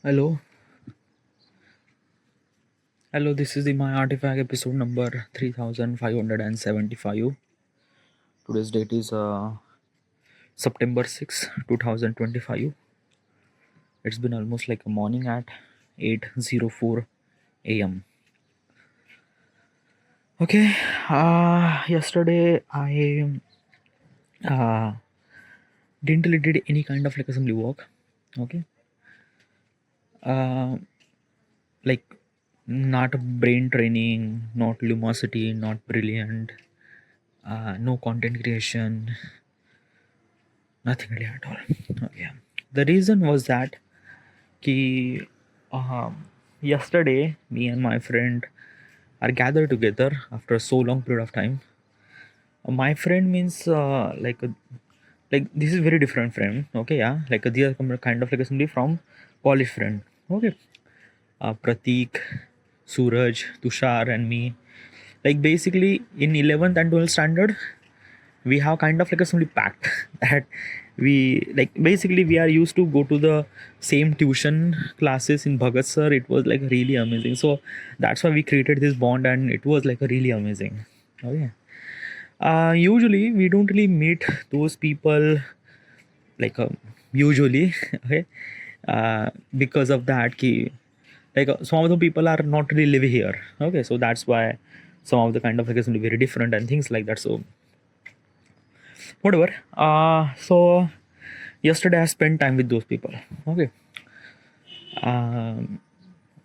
Hello, hello. This is the My Artifact episode number 3575. Today's date is September 6, 2025. It's been almost like a morning at 8:04 a.m. Okay, yesterday I uh, didn't really did any kind of like assembly work. Okay, uh, like not brain training, not Lumosity, not brilliant, no content creation, nothing really at all. Okay. The reason was that ki, yesterday me and my friend are gathered together after so long period of time. My friend means like this is very different friend. Okay, yeah, like they are kind of like somebody from college friend. Okay, Pratik, Suraj, Tushar, and me. Like basically in 11th and 12th standard, we have kind of like a simply pact that we like basically we are used to go to the same tuition classes in Bhagat sir. It was like really amazing, so that's why we created this bond and it was like a really amazing. Okay, usually we don't really meet those people like usually. Okay, because of that key, like some of the people are not really living here. Okay, so that's why some of the kind of like is very different and things like that. So whatever. So yesterday I spent time with those people. Okay. um,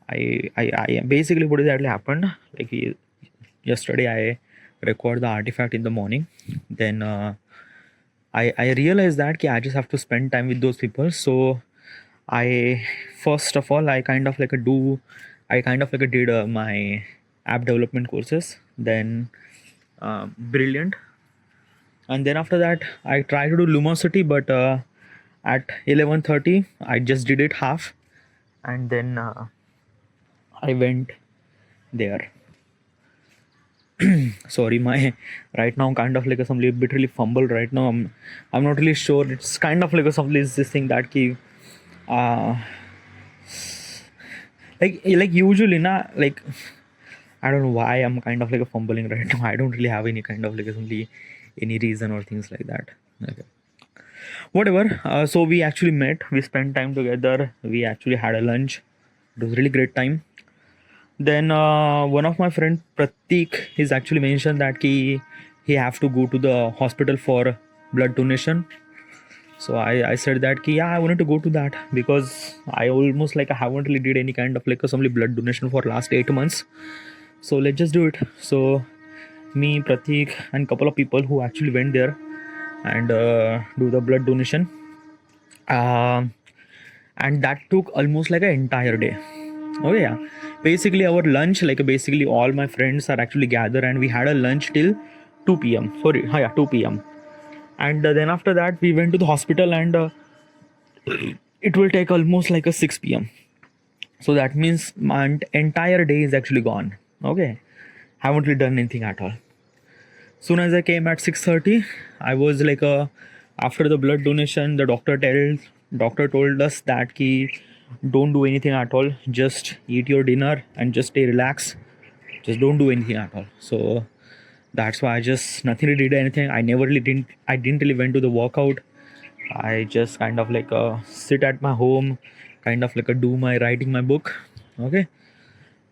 I basically what exactly happened, like yesterday I record the artifact in the morning. Then I realized that I just have to spend time with those people. So I first of all I kind of like did my app development courses. Then brilliant. And then after that I tried to do Lumosity, but at 11:30 I just did it half, and then I went there. Sorry, my right now kind of like a some little bit really fumble right now. I'm not really sure. It's kind of like a some this thing that ki uh like usually na like I don't know why I'm kind of like a fumbling right now. I don't really have any kind of like any reason or things like that. Okay. Whatever. So we actually met. We spent time together. We actually had a lunch. It was really great time. Then one of my friend Pratik is actually mentioned that he have to go to the hospital for blood donation. So I said that yeah, I wanted to go to that because I almost like I haven't really did any kind of like assembly blood donation for last 8 months. So let's just do it. So me, Pratik, and couple of people who actually went there and do the blood donation. Um and that took almost like an entire day. Oh yeah, basically our lunch, like basically all my friends are actually gathered and we had a lunch till 2 p.m. Sorry, yeah, 2 p.m. And then after that we went to the hospital, and it will take almost like a 6 p.m. So that means my entire day is actually gone. Okay, haven't really done anything at all. Soon as I came at 6:30, I was like after the blood donation, the doctor told us that don't do anything at all. Just eat your dinner and just stay relaxed. Just don't do anything at all. So that's why I just nothing really did anything. I didn't really went to the workout. I just kind of like sit at my home, kind of like do my writing my book. Okay,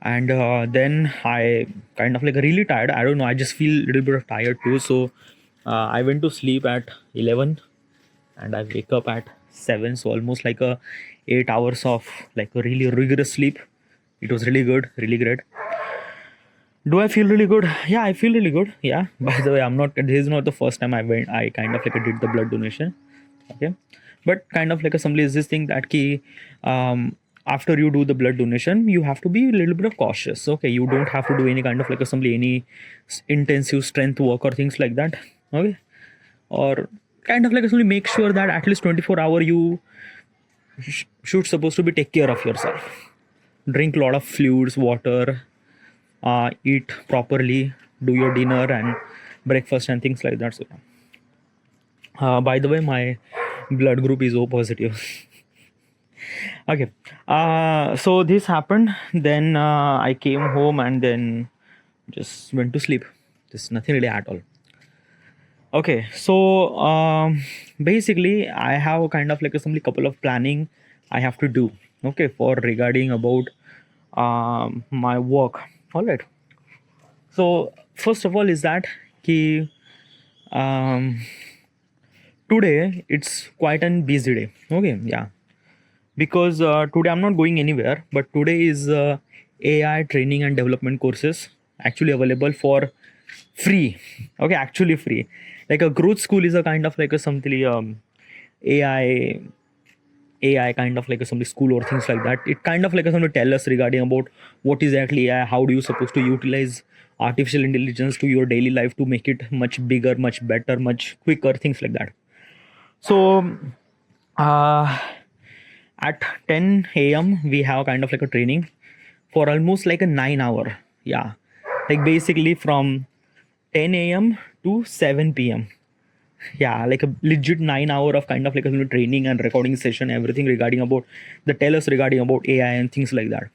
and then I kind of like really tired. I don't know, I just feel a little bit of tired too. So I went to sleep at 11 and I wake up at 7. So almost like a 8 hours of like a really rigorous sleep. It was really good, really great. Do I feel really good? Yeah, I feel really good. Yeah, by the way, this is not the first time I kind of like did the blood donation. Okay, but kind of like a somebody is this thing that after you do the blood donation you have to be a little bit of cautious. Okay, you don't have to do any kind of like assembly, any intensive strength work or things like that. Okay, or kind of like assembly, make sure that at least 24 hour you should supposed to be take care of yourself. Drink a lot of fluids, water, eat properly, do your dinner and breakfast and things like that. So by the way, my blood group is O positive. Okay. So this happened. Then I came home and then just went to sleep. Just nothing really at all. Okay. So basically, I have a kind of like a some couple of planning I have to do. Okay, for regarding about my work. All right. So first of all, is that ki um, today it's quite an busy day. Okay, yeah, because today I'm not going anywhere, but today is AI training and development courses actually available for free. Okay, actually free. Like a growth school is a kind of like a something AI AI kind of like a some school or things like that. It kind of like a something tell us regarding about what is actually AI, how do you supposed to utilize artificial intelligence to your daily life to make it much bigger, much better, much quicker, things like that. So uh, at 10 a.m. we have kind of like a training for almost like a 9 hour. Yeah, like basically from 10 a.m. to 7 p.m. Yeah, like a legit 9 hour of kind of like a training and recording session, everything regarding about the tell us regarding about AI and things like that.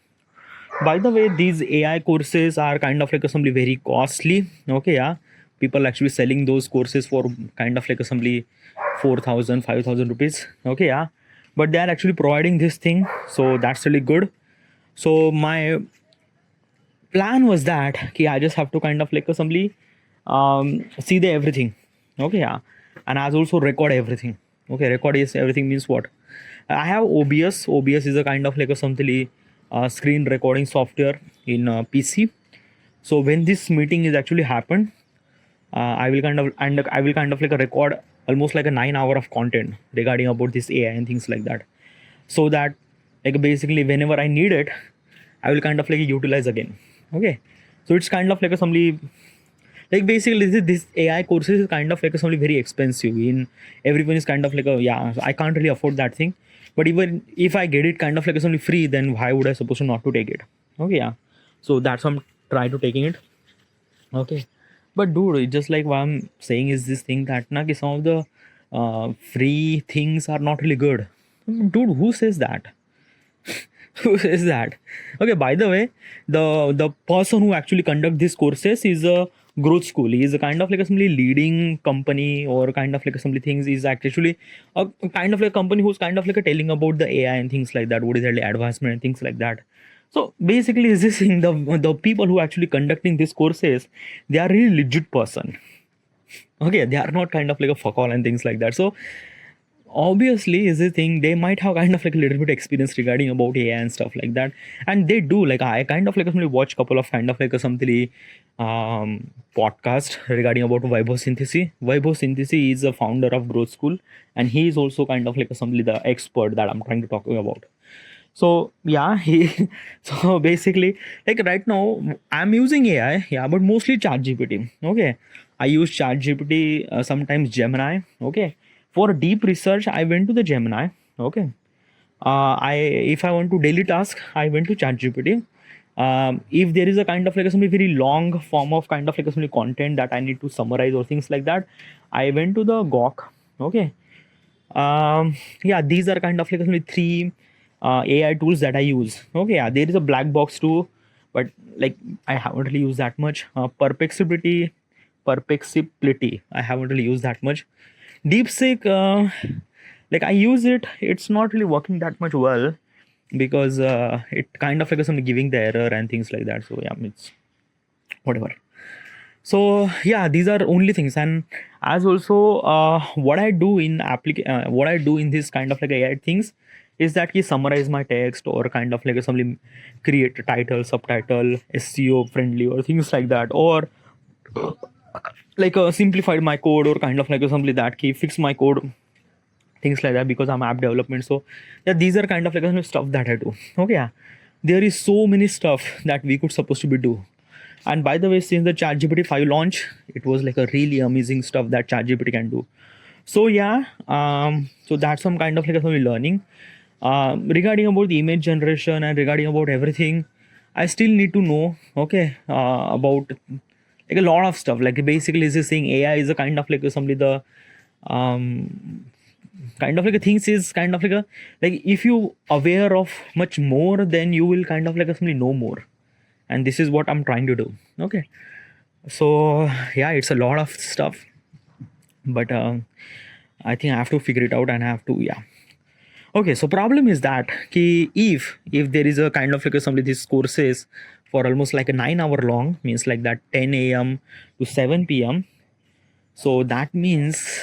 By the way, these AI courses are kind of like assembly very costly. Okay, yeah, people actually selling those courses for kind of like assembly 4,000, 5,000 rupees. Okay, yeah, but they are actually providing this thing, so that's really good. So my plan was that okay, I just have to kind of like assembly see the everything. Okay, yeah, and I also record everything. Okay, record is everything means what? I have OBS. OBS is a kind of like a something screen recording software in PC. So when this meeting is actually happened, I will kind of like a record almost like a 9 hour of content regarding about this AI and things like that, so that like basically whenever I need it, I will kind of like utilize again. Okay, so it's kind of like a somebody like basically this AI courses is kind of like a something very expensive. In everyone is kind of like a yeah, I can't really afford that thing. But even if I get it kind of like something free, then why would I supposed to not to take it? Okay, yeah. So that's why I'm trying to taking it. Okay, but dude, it's just like what I'm saying is this thing that na ki some of the free things are not really good. Dude, who says that? Who says that? Okay, by the way, the person who actually conduct these courses is a growth school. He is a kind of like a simply leading company or kind of like a simply things is actually a kind of like a company who's kind of like a telling about the AI and things like that. What is the advancement and things like that. So basically, is this thing the people who actually conducting these courses, they are really legit person. Okay, they are not kind of like a fuck all and things like that. So obviously is the thing they might have kind of like a little bit experience regarding about AI and stuff like that, and they do like I kind of like actually watch couple of kind of like a something podcast regarding about Vaibhav Synthesis. Vaibhav Synthesis is a founder of Growth School, and he is also kind of like a something the expert that I'm trying to talk about. So yeah, he so basically like right now I'm using AI, yeah, but mostly ChatGPT. Okay, I use ChatGPT, sometimes Gemini. Okay, for deep research I went to the Gemini. Okay, I if I want to daily task I went to ChatGPT. If there is a kind of like a some very long form of kind of like a some content that I need to summarize or things like that, I went to the Gawk. Okay, yeah, these are kind of like only three AI tools that I use. Okay, yeah, there is a black box too, but like I haven't really used that much. Perplexity, I haven't really used that much. DeepSeek, like I use it, it's not really working that much well because it kind of like some giving the error and things like that. So yeah, it's whatever. So yeah, these are only things. And as also what I do in this kind of like AI things is that he summarize my text or kind of like something, create a title, subtitle, SEO friendly or things like that, or like simplified my code or kind of like something that he fix my code, things like that, because I'm app development. So yeah, these are kind of like stuff that I do. Okay, yeah, there is so many stuff that we could supposed to be do. And by the way, since the ChatGPT 5 launch, it was like a really amazing stuff that ChatGPT can do. So yeah, so that's some kind of like a learning regarding about the image generation and regarding about everything. I still need to know, okay, about like a lot of stuff. Like basically, is this saying AI is a kind of like somebody the um kind of like a things is kind of like a, like if you aware of much more, then you will kind of like a simply know more. And this is what I'm trying to do. Okay. So yeah, it's a lot of stuff, but I think I have to figure it out and I have to, yeah. Okay, so problem is that ki if there is a kind of like a, some of these courses for almost like a 9 hour long, means like that 10 a.m. to 7 p.m. So that means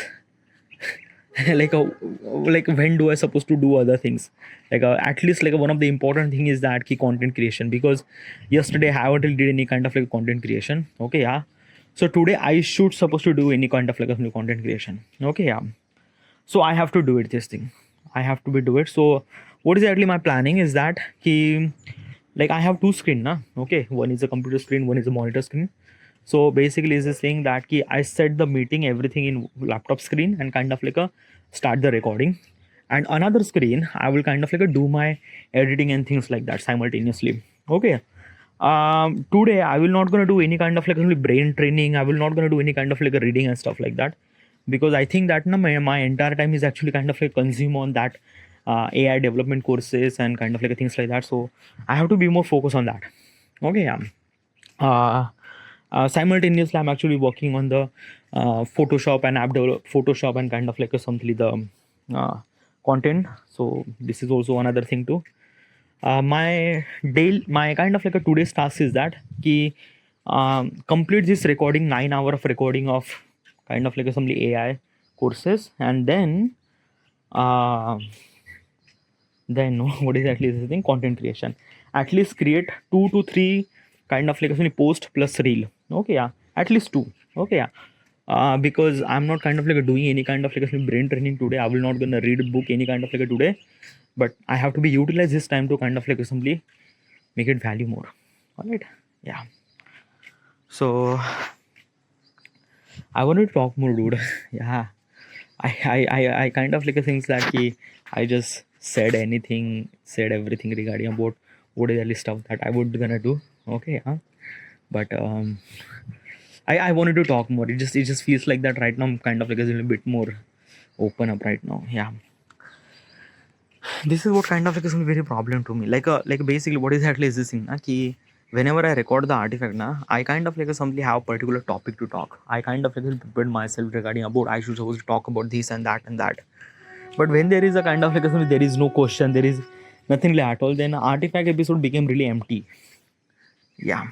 like a, like when do I supposed to do other things? Like at least like one of the important thing is that key content creation, because yesterday I haven't really did any kind of like content creation. Okay, yeah. So today I should supposed to do any kind of like a new content creation. Okay, yeah. So I have to do it, this thing I have to be do it. So what is actually my planning is that ki, like I have two screen na. Okay, one is a computer screen, one is a monitor screen. So basically is this thing that ki I set the meeting everything in laptop screen and kind of like a start the recording, and another screen I will kind of like a do my editing and things like that simultaneously. Okay. Today I will not gonna do any kind of like only brain training. I will not gonna do any kind of like a reading and stuff like that, because I think that my entire time is actually kind of like consume on that AI development courses and kind of like things like that. So I have to be more focused on that. Okay, yeah. Simultaneously, I'm actually working on the Photoshop and app develop Photoshop and kind of like a something the content. So this is also another thing too. My kind of like a today's task is that ki complete this recording 9 hour of recording of kind of like a some AI courses, and uh, then what is actually this thing content creation. At least create 2 to 3 kind of like a post plus reel. Okay, yeah, at least two. Okay, yeah. Because I'm not kind of like doing any kind of like a brain training today. I will not gonna read a book any kind of like a today, but I have to be utilize this time to kind of like simply make it value more. All right, yeah. So I wanted to talk more, dude. Yeah, I kind of like a things that I just said anything, said everything regarding about what is the stuff that I would gonna do. Okay, yeah. But I wanted to talk more. It just feels like that right now. I'm kind of like a little bit more open up right now. Yeah. This is what kind of like is a very problem to me. Like basically what exactly is this thing? Na, ki whenever I record the artifact, na, I kind of like a simply have a particular topic to talk. I kind of like prepared myself regarding about I should supposed to talk about this and that and that. But when there is a kind of like a, there is no question, there is nothing like at all, then artifact episode became really empty. Yeah.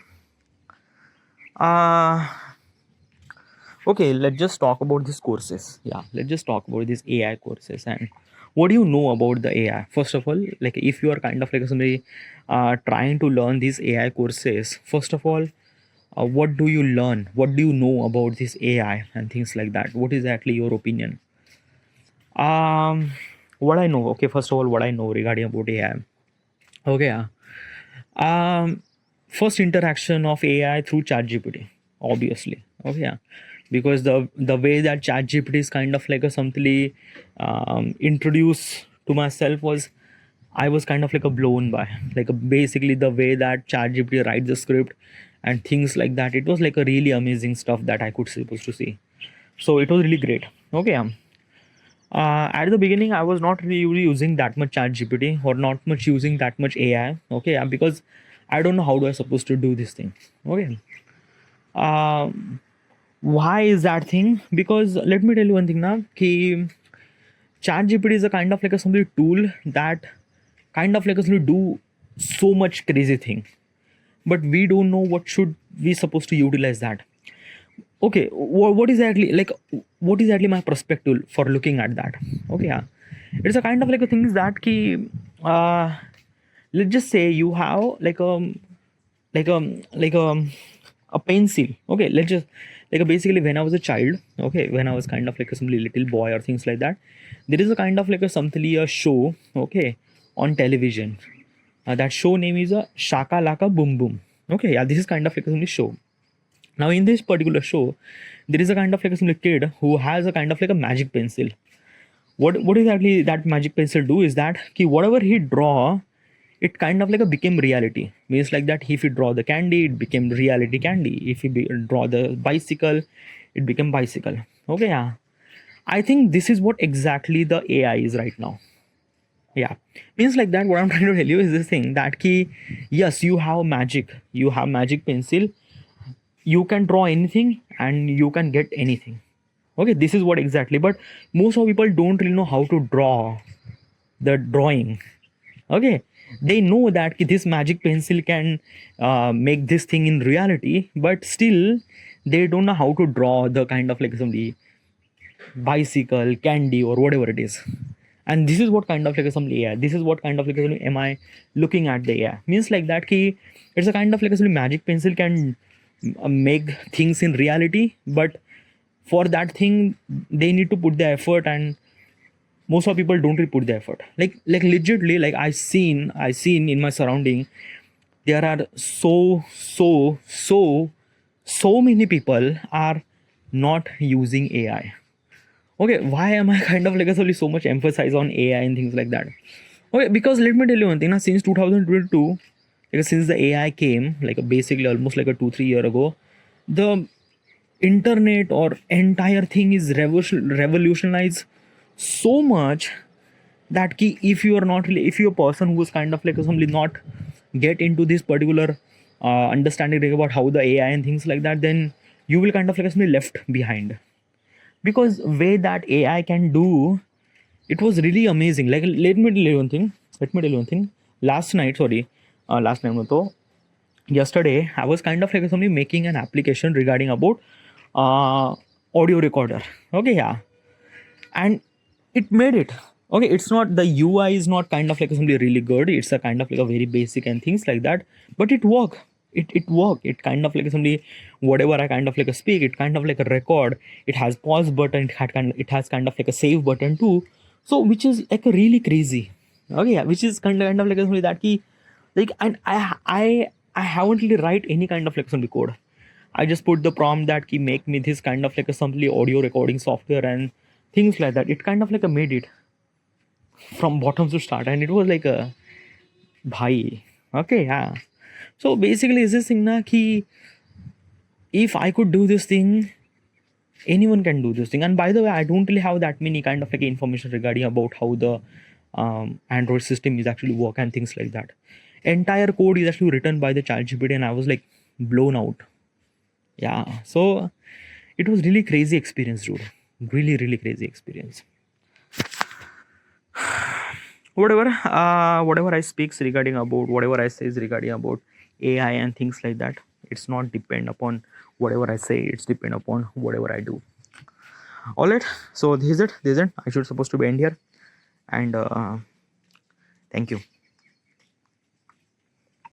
Okay, let's just talk about these courses. Yeah, let's just talk about these AI courses. And what do you know about the AI? First of all, like if you are kind of like somebody trying to learn these AI courses, first of all, what do you learn? What do you know about this AI and things like that? What is actually your opinion? Um, what I know. Okay, first of all, what I know regarding about AI. Okay, yeah. First interaction of AI through ChatGPT, obviously. Okay, yeah, because the way that ChatGPT is kind of like a something introduced to myself was, I was kind of like a blown by, like basically the way that ChatGPT writes the script and things like that. It was like a really amazing stuff that I could supposed to see. So it was really great. Okay, yeah. At the beginning, I was not really using that much chat GPT or not much using that much AI. Okay, yeah, because I don't know how do I supposed to do this thing. Okay. Why is that thing? Because let me tell you one thing now. Ki chat GPT is a kind of like a something tool that kind of like a something do so much crazy thing, but we don't know what should we supposed to utilize that. Okay, what is actually like, what is actually my perspective for looking at that? Okay, yeah, it's a kind of like a things that ki let's just say you have like a pencil. Okay, let's just like basically when I was a child, okay, when I was kind of like a some little boy or things like that, there is a kind of like a something a show, okay, on television. That show name is a Shaka Laka Boom Boom. Okay, yeah, this is kind of like a show. Now, in this particular show, there is a kind of like a kid who has a kind of like a magic pencil. What exactly that magic pencil do is that ki whatever he draw, it kind of like a became reality. Means like that if he draw the candy, it became reality candy. If he draw the bicycle, it became bicycle. Okay, yeah. I think this is what exactly the AI is right now. Yeah, means like that, what I'm trying to tell you is this thing that key, yes, you have magic pencil, you can draw anything and you can get anything. Okay, this is what exactly, but most of people don't really know how to draw the drawing. Okay, they know that this magic pencil can make this thing in reality, but still they don't know how to draw the kind of like somebody bicycle, candy, or whatever it is. And this is what kind of like some AI, this is what kind of like am I looking at the AI, means like that key, it's a kind of like a magic pencil can make things in reality, but for that thing they need to put the effort, and most of people don't really put the effort. Like legitly, like I seen in my surrounding, there are so many people are not using AI. Okay, why am I kind of like solely so much emphasis on AI and things like that? Okay, because let me tell you one thing. Now, since 2022, like since the AI came, like basically almost like a 2-3 year ago, the internet or entire thing is revolutionized so much that key, if you are not really, if you're a person who is kind of like simply not get into this particular understanding like about how the AI and things like that, then you will kind of like simply left behind. Because way that AI can do, it was really amazing. Like let me tell you one thing. Let me tell you one thing. Last night, sorry, last night, no, to yesterday, I was kind of like somebody making an application regarding about uh, audio recorder. Okay, yeah, and it made it. Okay, it's not, the UI is not kind of like somebody really good. It's a kind of like a very basic and things like that, but it work. It work. It kind of like somebody, whatever I kind of like a speak, it kind of like a record. It has pause button. It has kind of like a save button too. So which is like a really crazy. Okay, yeah, which is kind of like somebody that key, like, and I haven't really write any kind of like somebody code. I just put the prompt that key make me this kind of like a simply audio recording software and things like that. It kind of like a made it from bottom to start, and it was like a bhai. Okay, yeah. So basically, is this thing na ki, if I could do this thing, anyone can do this thing. And by the way, I don't really have that many kind of like information regarding about how the Android system is actually work and things like that. Entire code is actually written by the ChatGPT, and I was like blown out. Yeah. So it was really crazy experience, dude. Really crazy experience. Whatever I speaks regarding about, whatever I says regarding about AI and things like that, it's not depend upon whatever I say, it's depend upon whatever I do. All right, so this is it. I should supposed to be end here, and thank you.